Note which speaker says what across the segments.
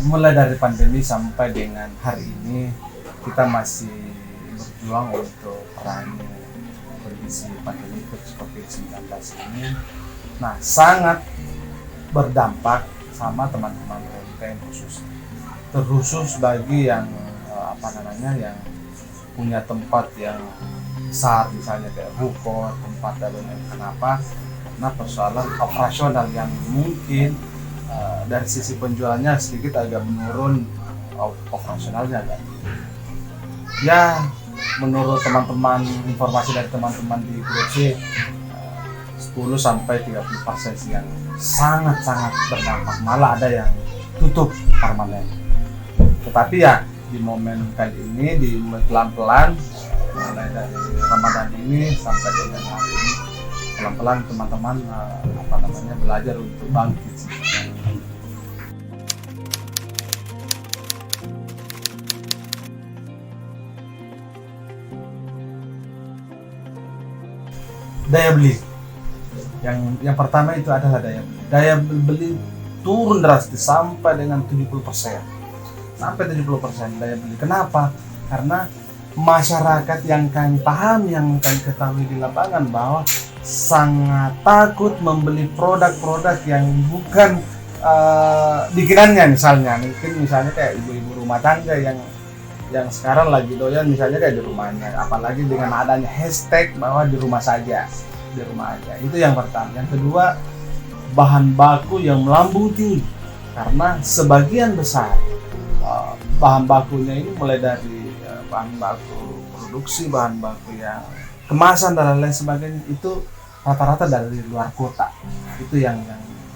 Speaker 1: Mulai dari pandemi sampai dengan hari ini kita masih berjuang untuk perangi kondisi pandemi COVID-19 ini. Nah, sangat berdampak sama teman-teman UMKM terkhusus bagi yang yang punya tempat yang besar, misalnya kayak ruko, tempat dan lain-lain. Kenapa? Karena persoalan operasional yang mungkin dari sisi penjualannya sedikit agak menurun, operasionalnya kan. Ya, menurut teman-teman, informasi dari teman-teman di grup C, 10-30% yang sangat-sangat berdampak, malah ada yang tutup permanen. Tetapi ya di momen kali ini, di pelan-pelan mulai dari Ramadan ini sampai dengan hari ini, pelan-pelan teman-teman belajar untuk bangkit. Daya beli yang pertama itu adalah daya beli turun drastis sampai dengan 70% daya beli. Kenapa? Karena masyarakat yang kami paham, yang kami ketahui di lapangan, bahwa sangat takut membeli produk-produk yang bukan bikinannya. Misalnya kayak ibu-ibu rumah tangga yang sekarang lagi doyan misalnya kayak di rumahnya, apalagi dengan adanya hashtag bahwa di rumah aja. Itu yang pertama. Yang kedua, bahan baku yang melambung tinggi, karena sebagian besar bahan bakunya ini mulai dari bahan baku produksi, bahan baku yang kemasan dan lain sebagainya, itu rata-rata dari luar kota. Itu yang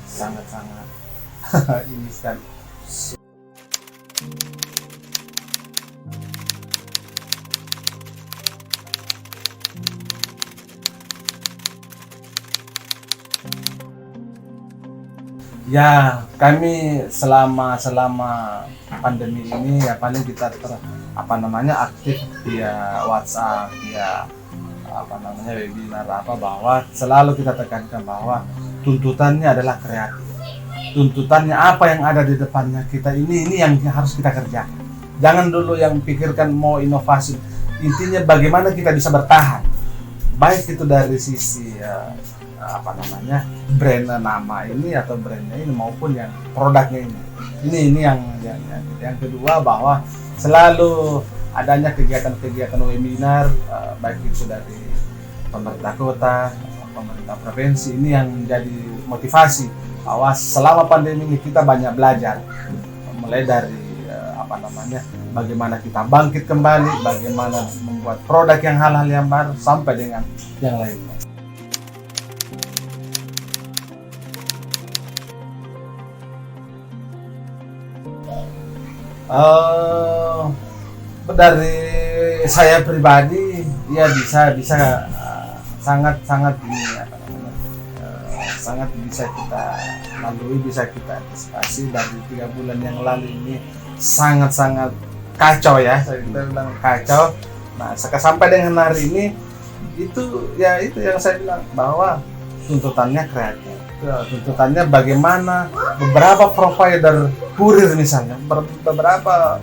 Speaker 1: sangat-sangat ini sekali. Ya, kami selama pandemi ini ya paling kita aktif via WhatsApp, via webinar, bahwa selalu kita tekankan bahwa tuntutannya adalah kreatif. Tuntutannya apa yang ada di depannya kita ini yang harus kita kerjakan. Jangan dulu yang pikirkan mau inovasi. Intinya bagaimana kita bisa bertahan. Baik itu dari sisi brand nama ini atau brandnya ini maupun yang produknya ini yang kedua, bahwa selalu adanya kegiatan webinar, baik itu dari pemerintah kota, pemerintah provinsi, ini yang menjadi motivasi bahwa selama pandemi ini kita banyak belajar, mulai dari bagaimana kita bangkit kembali, bagaimana membuat produk yang hal-hal yang baru sampai dengan yang lainnya. Dari saya pribadi ya bisa sangat bisa kita lalui, bisa kita antisipasi. Dari 3 bulan yang lalu ini sangat kacau ya, saya bilang kacau. Nah, sampai dengan hari ini itu yang saya bilang, bahwa tuntutannya kreatif. Tuntutannya bagaimana beberapa provider kurir, misalnya beberapa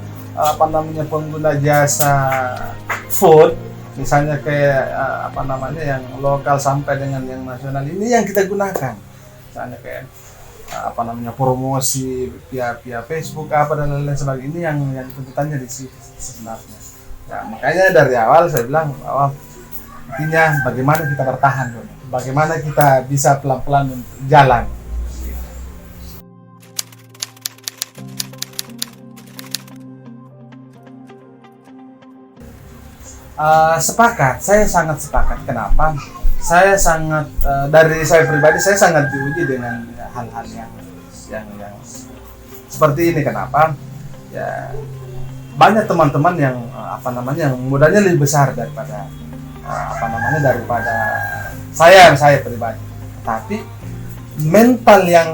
Speaker 1: pengguna jasa food, misalnya kayak yang lokal sampai dengan yang nasional, ini yang kita gunakan. Misalnya kayak promosi via Facebook dan lain-lain sebagainya, ini yang tuntutannya di situ sebenarnya. Ya, makanya dari awal saya bilang bahwa intinya bagaimana kita bertahan dulu, bagaimana kita bisa pelan-pelan jalan. Saya sangat sepakat. Kenapa? Saya sangat dari saya pribadi, saya sangat diuji dengan hal-hal yang seperti ini. Kenapa? Ya, banyak teman-teman yang yang modalnya lebih besar daripada daripada saya pribadi. Tapi mental yang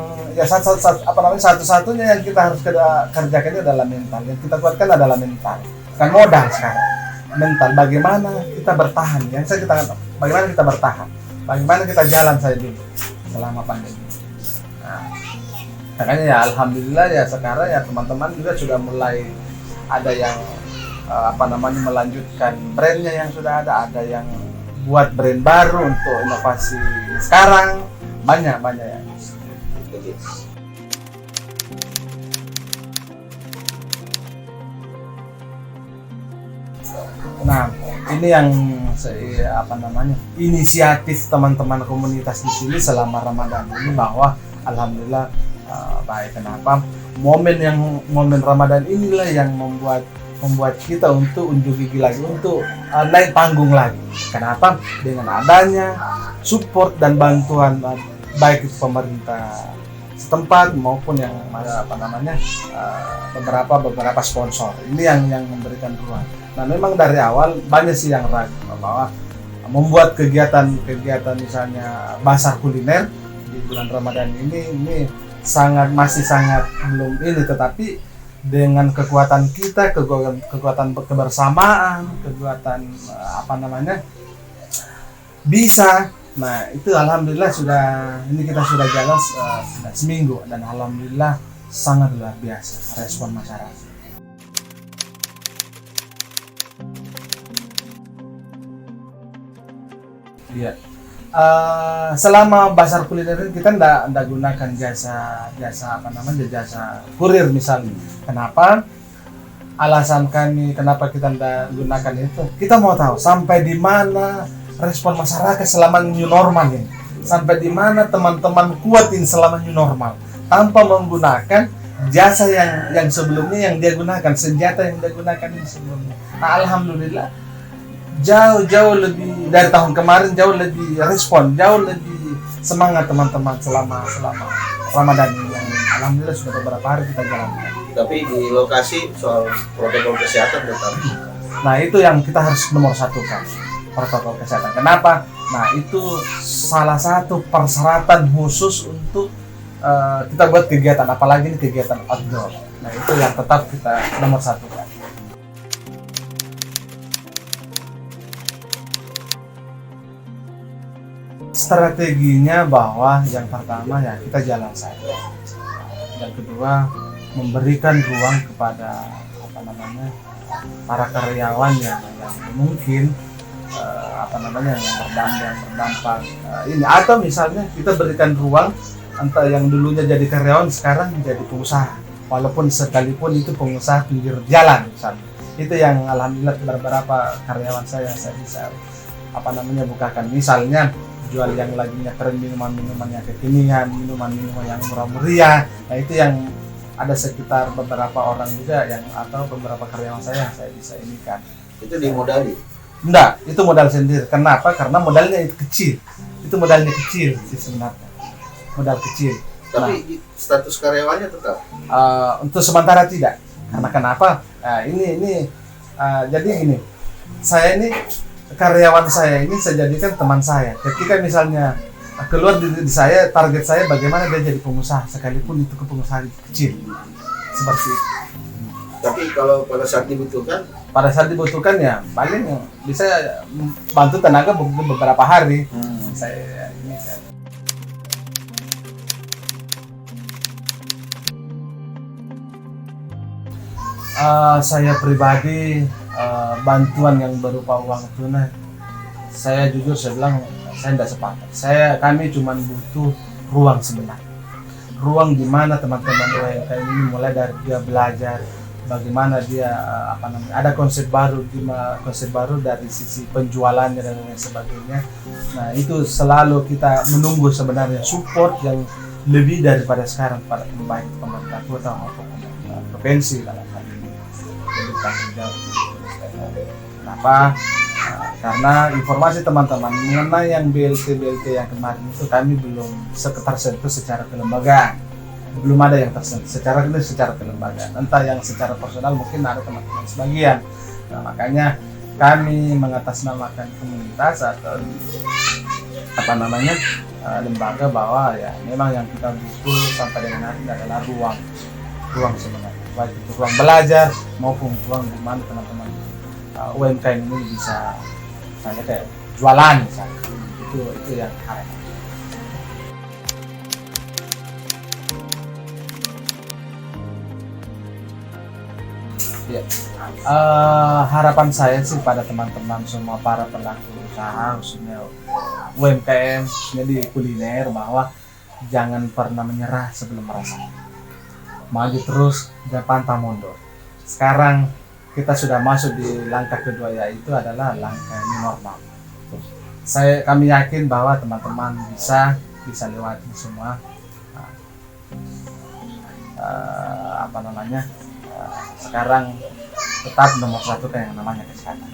Speaker 1: satu-satunya yang kita harus kerjakan itu adalah mental. Yang kita kuatkan adalah mental, bukan modal sekarang. mental, bagaimana kita bertahan. Yang saya katakan, bagaimana kita bertahan, bagaimana kita jalan saya dulu selama pandemi. Nah, makanya ya alhamdulillah ya sekarang ya teman-teman juga sudah mulai ada yang melanjutkan brandnya yang sudah ada yang buat brand baru untuk inovasi sekarang, banyak ya. Nah, ini yang inisiatif teman-teman komunitas di sini selama Ramadan ini, bahwa alhamdulillah baik. Kenapa? Momen Ramadan inilah yang membuat kita untuk unjuk gigi lagi, untuk naik panggung lagi. Kenapa? Dengan adanya support dan bantuan baik itu pemerintah setempat maupun yang beberapa sponsor. Ini yang memberikan ruang. Nah, memang dari awal banyak sih yang ragu bahwa membuat kegiatan misalnya bazar kuliner di bulan Ramadan ini masih sangat belum ini, tetapi dengan kekuatan kita, kekuatan kebersamaan, kekuatan bisa. Nah, itu alhamdulillah kita sudah jalan seminggu, dan alhamdulillah sangat luar biasa respon masyarakat. Iya. Selama bazar kuliner ini kita ndak gunakan jasa kurir misalnya. Kenapa? Alasan kami kenapa kita ndak gunakan itu, kita mau tahu sampai di mana respon masyarakat selama new normal ini, sampai di mana teman-teman kuatin selama new normal tanpa menggunakan jasa yang sebelumnya yang dia gunakan, senjata yang dia gunakan ini sebelumnya. Nah, alhamdulillah jauh lebih dari tahun kemarin, jauh lebih respon, jauh lebih semangat teman-teman selama Ramadan ini, yang alhamdulillah sudah beberapa hari kita jalankan.
Speaker 2: Tapi di lokasi soal protokol kesehatan tetap.
Speaker 1: Nah, itu yang kita harus nomor satu kan, protokol kesehatan. Kenapa? Nah, itu salah satu persyaratan khusus untuk kita buat kegiatan, apalagi ini kegiatan outdoor. Nah, itu yang tetap kita nomor satu kan. Strateginya bahwa yang pertama ya kita jalan saja, yang kedua memberikan ruang kepada para karyawan yang mungkin yang berdampak ini, atau misalnya kita berikan ruang entah yang dulunya jadi karyawan sekarang menjadi pengusaha, walaupun sekalipun itu pengusaha pinggir jalan misalnya. Itu yang alhamdulillah beberapa karyawan saya bisa bukakan, misalnya jual yang laginya keren, minuman yang kekinian, minuman yang murah-meriah. Nah, itu yang ada sekitar beberapa orang juga atau beberapa karyawan saya bisa inikan.
Speaker 2: Itu dimodali?
Speaker 1: Enggak, itu modal sendiri. Kenapa? Karena modalnya itu kecil. Itu modalnya kecil sih sebenarnya. Modal kecil.
Speaker 2: Tapi status karyawannya tetap?
Speaker 1: Untuk sementara tidak. Karena kenapa? Jadi gini, karyawan saya ini saya jadikan teman saya. Ketika misalnya keluar di saya, target saya bagaimana dia jadi pengusaha, sekalipun itu pengusaha kecil seperti itu.
Speaker 2: Tapi kalau pada saat dibutuhkan
Speaker 1: ya paling bisa bantu tenaga beberapa hari. Saya ini kan. Saya pribadi bantuan yang berupa uang tunai, saya jujur saya bilang saya tidak sepakat. Kami cuma butuh ruang sebenarnya, ruang di mana teman-teman UMKM ini mulai dari dia belajar bagaimana dia ada konsep baru dari sisi penjualannya dan lain sebagainya. Nah, itu selalu kita menunggu sebenarnya support yang lebih daripada sekarang pada baik pemerintah kota maupun provinsi dalam hal ini. Jadi tanggung jawab. Kenapa? Karena informasi teman-teman mengenai yang BLT yang kemarin itu kami belum tersentuh secara kelembagaan, belum ada yang tersentuh secara kelembagaan. Entah yang secara personal mungkin ada teman-teman sebagian. Nah, makanya kami mengatasnamakan komunitas atau lembaga bahwa ya memang yang kita butuh sampai dengan hari ini adalah ruang sebenarnya, baik itu ruang belajar maupun ruang di mana teman-teman UMKM ini bisa misalnya kayak jualan misalnya, itu yang harapan. Ya. Harapan saya sih pada teman-teman semua para pelaku usaha khususnya UMKM di kuliner bahwa jangan pernah menyerah sebelum merasa, maju terus, jangan pantang mundur. Sekarang kita sudah masuk di langkah kedua, yaitu adalah langkah new normal. Kami yakin bahwa teman-teman bisa lewati semua sekarang tetap nomor satu kan yang namanya kesehatan.